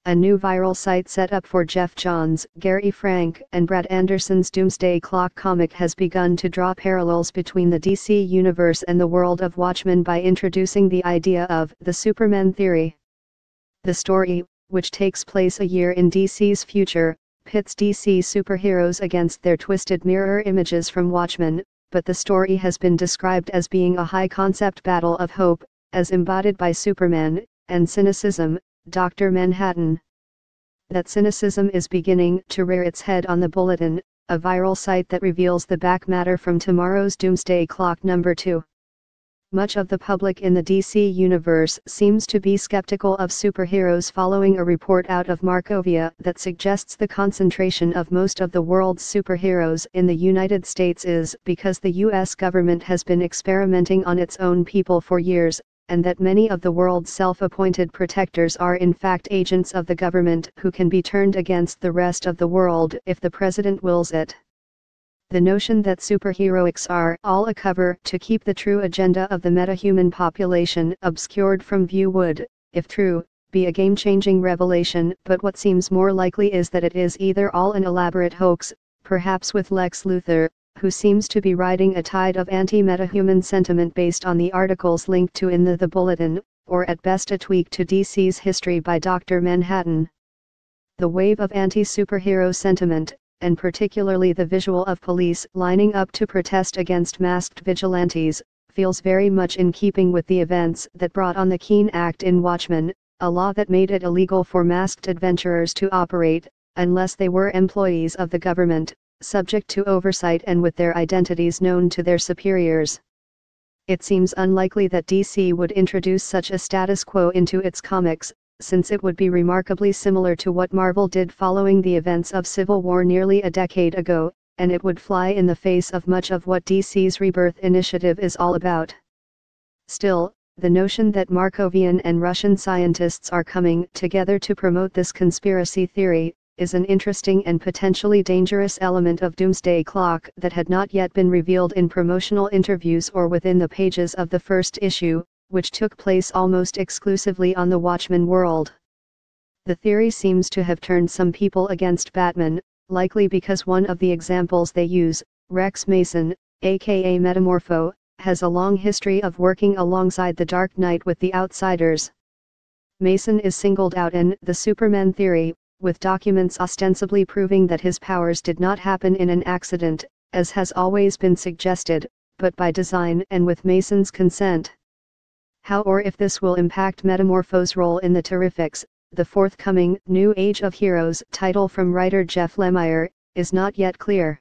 a new viral site set up for Geoff Johns, Gary Frank, and Brad Anderson's Doomsday Clock comic has begun to draw parallels between the DC universe and the world of Watchmen by introducing the idea of the Supermen Theory. The story, which takes place a year in DC's future, pits DC superheroes against their twisted mirror images from Watchmen, but the story has been described as being a high-concept battle of hope, as embodied by Superman, and cynicism, Dr. Manhattan. That cynicism is beginning to rear its head on the Bulletin, a viral site that reveals the backmatter from tomorrow's Doomsday Clock number 2. Much of the public in the DC universe seems to be skeptical of superheroes following a report out of Markovia that suggests the concentration of most of the world's superheroes in the United States is because the US government has been experimenting on its own people for years, and that many of the world's self-appointed protectors are in fact agents of the government who can be turned against the rest of the world if the president wills it. The notion that superheroics are all a cover to keep the true agenda of the metahuman population obscured from view would, if true, be a game-changing revelation, but what seems more likely is that it is either all an elaborate hoax, perhaps with Lex Luthor, who seems to be riding a tide of anti-metahuman sentiment based on the articles linked to in the Bulletin, or at best a tweak to DC's history by Dr. Manhattan. The wave of anti-superhero sentiment, and particularly the visual of police lining up to protest against masked vigilantes, feels very much in keeping with the events that brought on the Keene Act in Watchmen, a law that made it illegal for masked adventurers to operate, unless they were employees of the government, subject to oversight and with their identities known to their superiors. It seems unlikely that DC would introduce such a status quo into its comics, since it would be remarkably similar to what Marvel did following the events of Civil War nearly a decade ago, and it would fly in the face of much of what DC's Rebirth initiative is all about. Still, the notion that Markovian and Russian scientists are coming together to promote this conspiracy theory, is an interesting and potentially dangerous element of Doomsday Clock that had not yet been revealed in promotional interviews or within the pages of the first issue, which took place almost exclusively on the Watchmen world. The theory seems to have turned some people against Batman, likely because one of the examples they use, Rex Mason, aka Metamorpho, has a long history of working alongside the Dark Knight with the Outsiders. Mason is singled out in the Supermen Theory, with documents ostensibly proving that his powers did not happen in an accident, as has always been suggested, but by design and with Mason's consent. How or if this will impact Metamorpho's role in the Terrifics, the forthcoming New Age of Heroes title from writer Jeff Lemire, is not yet clear.